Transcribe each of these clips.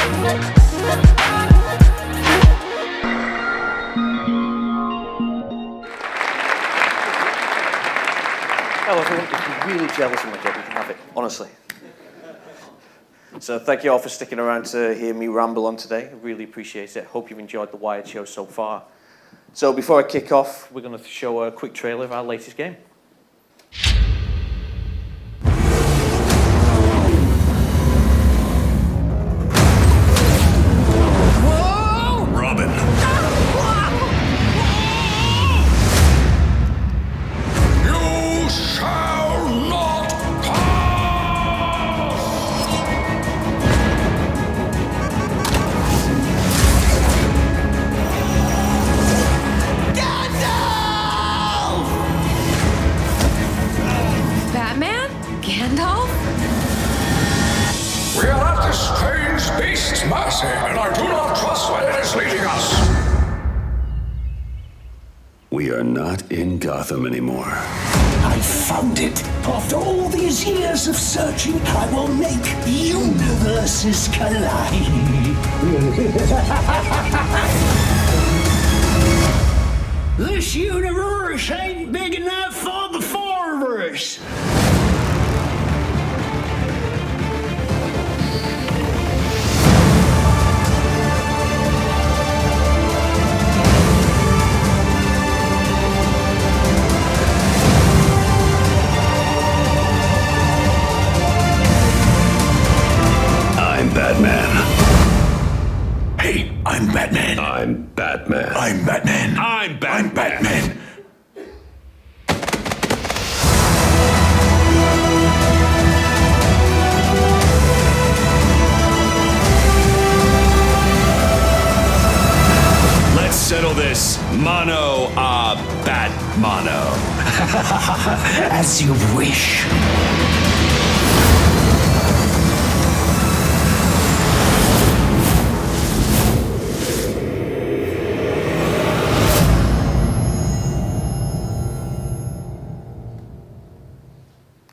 Hello everyone, if you're really jealous of my job, you can have it, honestly. So thank you all for sticking around to hear me ramble on today. I really appreciate it. Hope you've enjoyed the Wired show so far. So before I kick off, we're going to show a quick trailer of our latest game. And I do not trust where it is leading us. We are not in Gotham anymore. I found it. After all these years of searching, I will make universes collide. This universe ain't big enough for the four of us. Batman. Hey, I'm Batman. I'm Batman. I'm Batman. I'm Batman. I'm Batman. Let's settle this mano a Batmano. As you wish.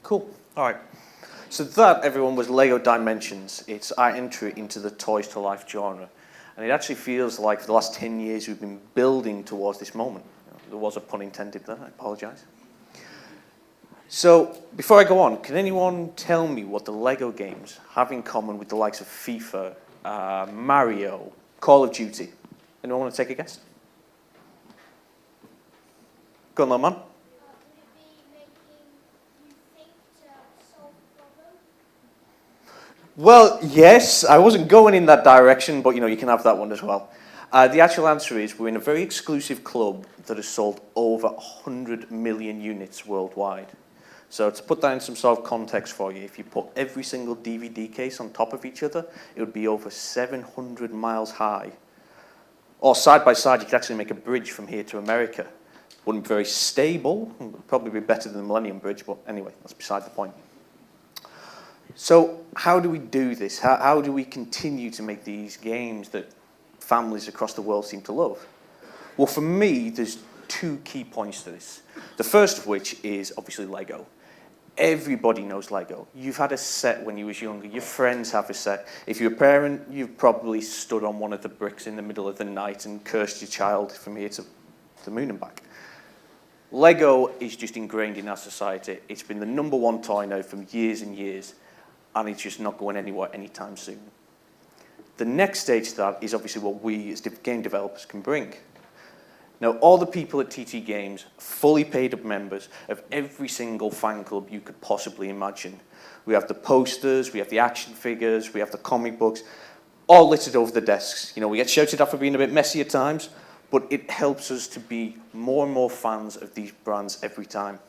Cool. All right. So that, everyone, was Lego Dimensions. It's our entry into the Toys to Life genre. And it actually feels like for the last 10 years we've been building towards this moment. There was a pun intended there, I apologize. So before I go on, can anyone tell me what the Lego games have in common with the likes of FIFA, Mario, Call of Duty? Anyone want to take a guess? Go on, little man. Well, yes, I wasn't going in that direction, but you can have that one as well. The actual answer is we're in a very exclusive club that has sold over 100 million units worldwide. So to put that in some sort of context for you, if you put every single DVD case on top of each other, it would be over 700 miles high. Or side by side, you could actually make a bridge from here to America. Wouldn't be very stable, would probably be better than the Millennium Bridge, but anyway, that's beside the point. So how do we do this? How do we continue to make these games that families across the world seem to love? Well, for me, there's two key points to this. The first of which is obviously Lego. Everybody knows Lego. You've had a set when you was younger. Your friends have a set. If you're a parent, you've probably stood on one of the bricks in the middle of the night and cursed your child from here to the moon and back. Lego is just ingrained in our society. It's been the #1 toy now for years and years, and it's just not going anywhere anytime soon. The next stage to that is obviously what we as game developers can bring. Now, all the people at TT Games, fully paid up members of every single fan club you could possibly imagine. We have the posters, we have the action figures, we have the comic books, all littered over the desks. We get shouted at for being a bit messy at times, but it helps us to be more and more fans of these brands every time.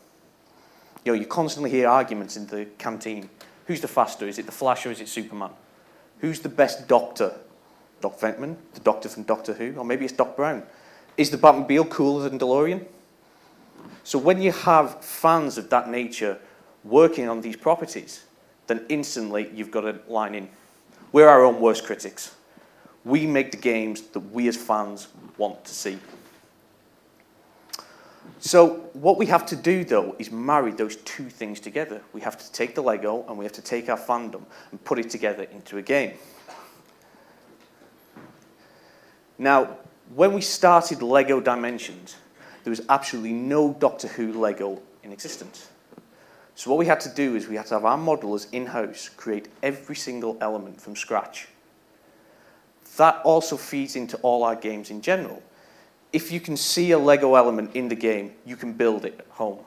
You constantly hear arguments in the canteen. Who's the faster? Is it the Flash or is it Superman? Who's the best Doctor? Doc Ventman, the Doctor from Doctor Who, or maybe it's Doc Brown. Is the Batmobile cooler than DeLorean? So when you have fans of that nature working on these properties, then instantly you've got to line in. We're our own worst critics. We make the games that we as fans want to see. So what we have to do, though, is marry those two things together. We have to take the Lego and we have to take our fandom and put it together into a game. Now, when we started Lego Dimensions, there was absolutely no Doctor Who Lego in existence. So what we had to do is we had to have our modelers in-house create every single element from scratch. That also feeds into all our games in general. If you can see a Lego element in the game, you can build it at home.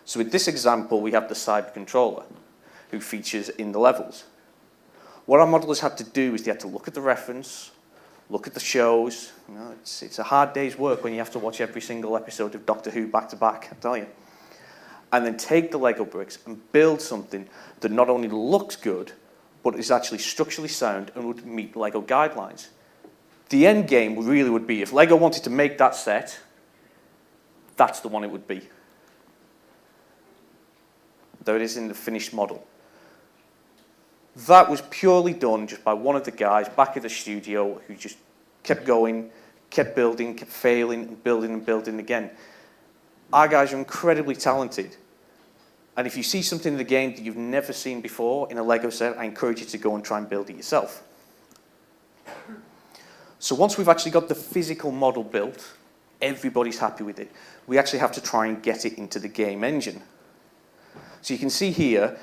So with this example, we have the Cyber Controller, who features in the levels. What our modelers had to do is they had to look at the reference, look at the shows. You know, it's a hard day's work when you have to watch every single episode of Doctor Who back to back, I tell you. And then take the Lego bricks and build something that not only looks good, but is actually structurally sound and would meet Lego guidelines. The end game really would be, if Lego wanted to make that set, that's the one it would be. There it is in the finished model. That was purely done just by one of the guys back at the studio who just kept going, kept building, kept failing, and building again. Our guys are incredibly talented. And if you see something in the game that you've never seen before in a Lego set, I encourage you to go and try and build it yourself. So once we've actually got the physical model built, everybody's happy with it. We actually have to try and get it into the game engine. So you can see here,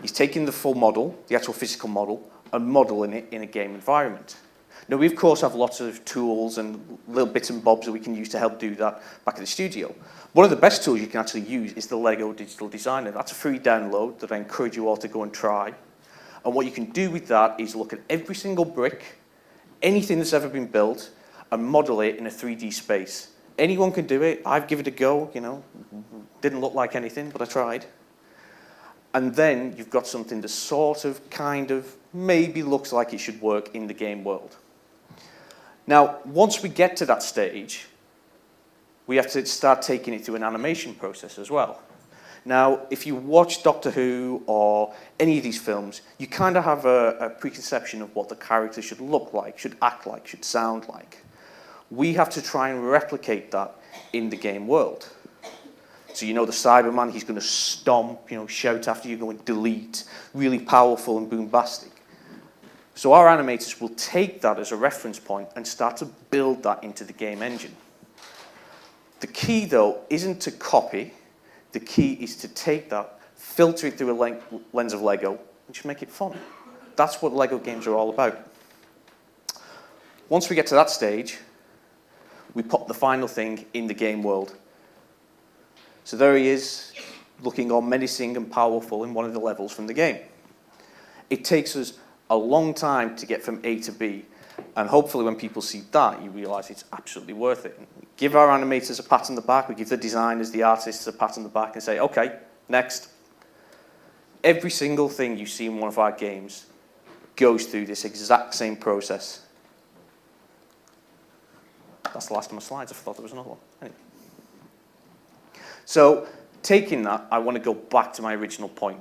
he's taking the full model, the actual physical model, and modeling it in a game environment. Now, we, of course, have lots of tools and little bits and bobs that we can use to help do that back at the studio. One of the best tools you can actually use is the Lego Digital Designer. That's a free download that I encourage you all to go and try. And what you can do with that is look at every single brick, anything that's ever been built, and model it in a 3D space. Anyone can do it. I've given it a go, you know. Didn't look like anything, but I tried. And then you've got something that sort of, kind of, maybe looks like it should work in the game world. Now, once we get to that stage, we have to start taking it through an animation process as well. Now, if you watch Doctor Who or any of these films, you kind of have a preconception of what the character should look like, should act like, should sound like. We have to try and replicate that in the game world. So you know the Cyberman, he's going to stomp, you know, shout after you, going delete, really powerful and bombastic. So our animators will take that as a reference point and start to build that into the game engine. The key, though, isn't to copy. The key is to take that, filter it through a lens of Lego, and just make it fun. That's what Lego games are all about. Once we get to that stage, we pop the final thing in the game world. So there he is, looking all menacing and powerful in one of the levels from the game. It takes us a long time to get from A to B, and hopefully when people see that, you realise it's absolutely worth it. We give our animators a pat on the back, we give the designers, the artists a pat on the back and say, okay, next. Every single thing you see in one of our games goes through this exact same process. That's the last of my slides. I thought there was another one. Anyway. So, taking that, I want to go back to my original point.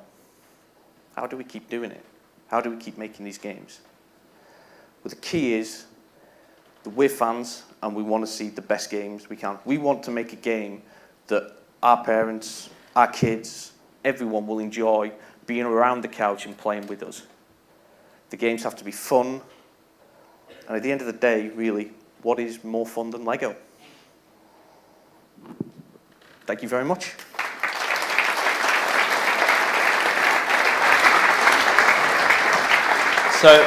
How do we keep doing it? How do we keep making these games? Well, the key is that we're fans and we want to see the best games we can. We want to make a game that our parents, our kids, everyone will enjoy being around the couch and playing with us. The games have to be fun. And at the end of the day, really, what is more fun than Lego? Thank you very much. So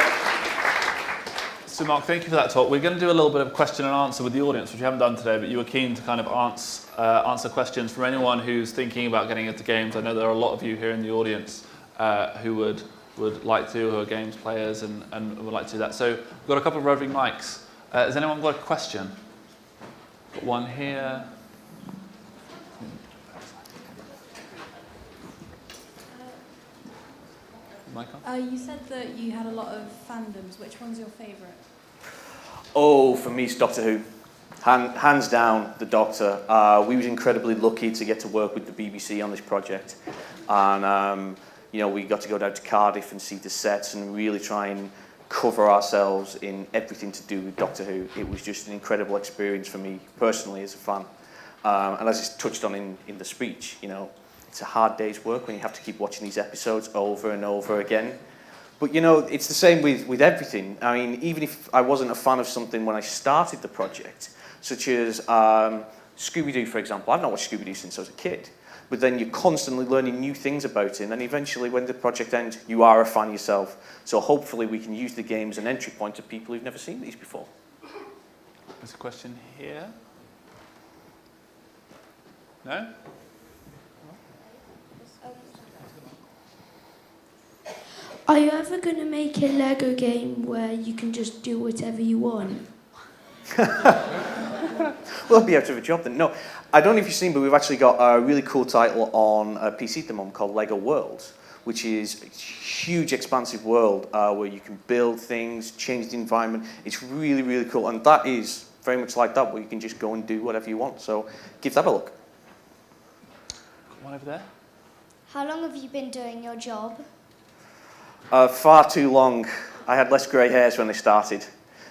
Mark, thank you for that talk. We're going to do a little bit of question and answer with the audience, which we haven't done today, but you were keen to kind of answer questions from anyone who's thinking about getting into games. I know there are a lot of you here in the audience who would like to, who are games players and would like to do that. So we've got a couple of roving mics. Has anyone got a question? Got one here. You said that you had a lot of fandoms. Which one's your favourite? Oh, for me, it's Doctor Who. Hands down, the Doctor. We was incredibly lucky to get to work with the BBC on this project. And, you know, we got to go down to Cardiff and see the sets and really try and cover ourselves in everything to do with Doctor Who. It was just an incredible experience for me, personally, as a fan. And as I touched on in the speech, you know, it's a hard day's work when you have to keep watching these episodes over and over again. But you know, it's the same with everything. I mean, even if I wasn't a fan of something when I started the project, such as Scooby-Doo, for example. I've not watched Scooby-Doo since I was a kid. But then you're constantly learning new things about it, and then eventually when the project ends, you are a fan yourself. So hopefully we can use the game as an entry point to people who've never seen these before. There's a question here. No? Are you ever going to make a Lego game where you can just do whatever you want? Well, I'll be out of a job then. No, I don't know if you've seen, but we've actually got a really cool title on PC at the moment called Lego Worlds, which is a huge, expansive world where you can build things, change the environment. It's really, really cool. And that is very much like that, where you can just go and do whatever you want. So give that a look. One over there. How long have you been doing your job? Far too long. I had less grey hairs when I started.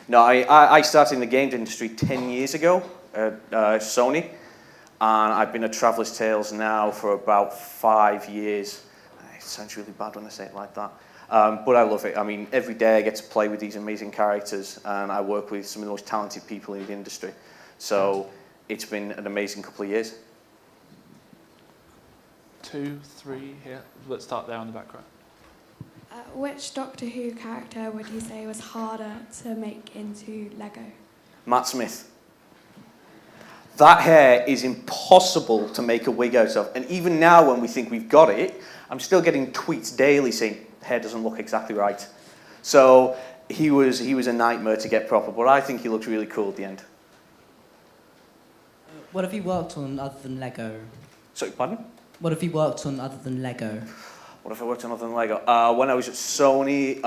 No, I started in the games industry 10 years ago at Sony, and I've been at Traveller's Tales now for about 5 years. It sounds really bad when I say it like that, but I love it. I mean, every day I get to play with these amazing characters, and I work with some of the most talented people in the industry. So it's been an amazing couple of years. 2, 3 here. Let's start there on the back row. Which Doctor Who character would you say was harder to make into Lego? Matt Smith. That hair is impossible to make a wig out of. And even now when we think we've got it, I'm still getting tweets daily saying, hair doesn't look exactly right. So he was a nightmare to get proper, but I think he looked really cool at the end. What have you worked on other than Lego? Sorry, pardon? What have you worked on other than Lego? What have I worked on other than Lego? When I was at Sony,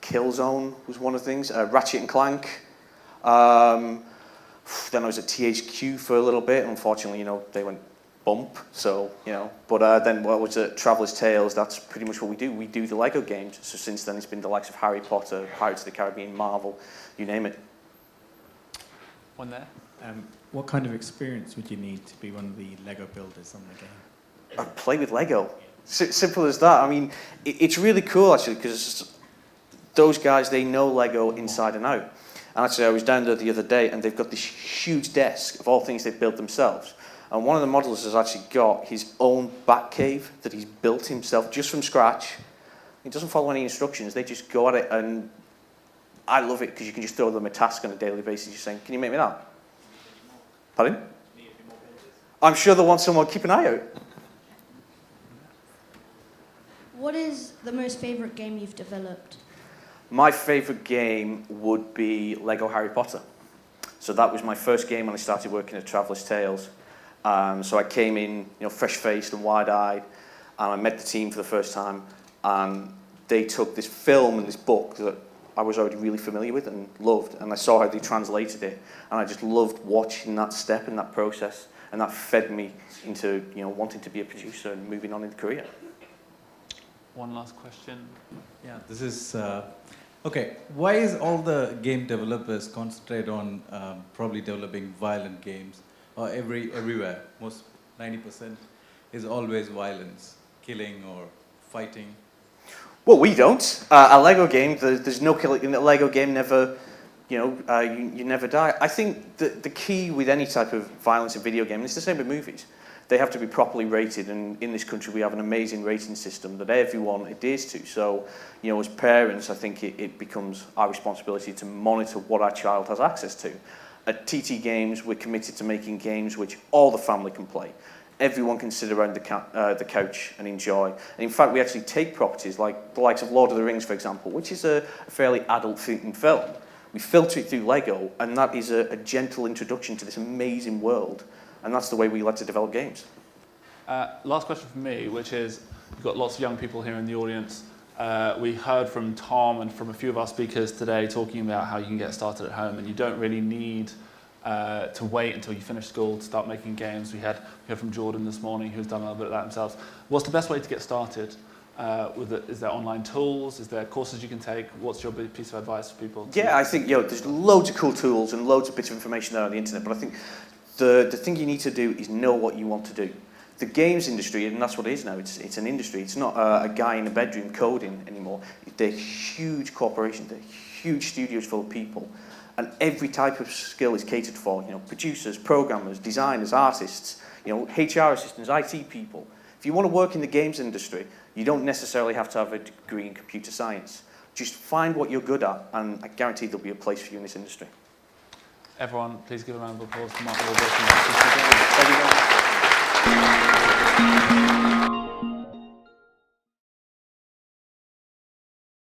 Killzone was one of the things, Ratchet and Clank. Then I was at THQ for a little bit. Unfortunately, you know, they went bump, so, you know. But then when I was at Traveller's Tales, that's pretty much what we do. We do the Lego games. So since then, it's been the likes of Harry Potter, Pirates of the Caribbean, Marvel, you name it. One there. What kind of experience would you need to be one of the Lego builders on the game? I play with Lego. Simple as that. I mean, it's really cool, actually, because those guys, they know Lego inside and out. And actually, I was down there the other day, and they've got this huge desk of all things they've built themselves. And one of the models has actually got his own bat cave that he's built himself just from scratch. He doesn't follow any instructions. They just go at it, and I love it because you can just throw them a task on a daily basis. You're saying, can you make me that? Pardon? I'm sure they want someone to keep an eye out. What is the most favourite game you've developed? My favourite game would be Lego Harry Potter. So that was my first game when I started working at Traveller's Tales. So I came in, you know, fresh-faced and wide-eyed, and I met the team for the first time, and they took this film and this book that I was already really familiar with and loved, and I saw how they translated it, and I just loved watching that step and that process, and that fed me into, you know, wanting to be a producer and moving on in the career. One last question. Yeah, this is... okay, why is all the game developers concentrate on probably developing violent games? Or everywhere, most 90% is always violence, killing or fighting. Well, we don't. A Lego game, there's no killing in a Lego game. Never, you know, you never die. I think the key with any type of violence in video game, and it's the same with movies, they have to be properly rated. And in this country, we have an amazing rating system that everyone adheres to. So, you know, as parents, I think it becomes our responsibility to monitor what our child has access to. At TT Games, we're committed to making games which all the family can play. Everyone can sit around the couch and enjoy. And in fact, we actually take properties like the likes of Lord of the Rings, for example, which is a fairly adult-themed film. We filter it through Lego, and that is a gentle introduction to this amazing world. And that's the way we like to develop games. Last question from me, which is, we've got lots of young people here in the audience. We heard from Tom and from a few of our speakers today talking about how you can get started at home, and you don't really need to wait until you finish school to start making games. We heard from Jordan this morning, who's done a little bit of that himself. What's the best way to get started with it? Is there online tools? Is there courses you can take? What's your piece of advice for people? Yeah, I think, you know, there's loads of cool tools and loads of bits of information there on the internet, but I think the thing you need to do is know what you want to do. The games industry, and that's what it is now, it's an industry. It's not a guy in a bedroom coding anymore. They're huge corporations, they're huge studios full of people, and every type of skill is catered for. You know, producers, programmers, designers, artists, you know, HR assistants, IT people. If you want to work in the games industry, you don't necessarily have to have a degree in computer science. Just find what you're good at, and I guarantee there'll be a place for you in this industry. Everyone, please give a round of applause for Mark Warburton.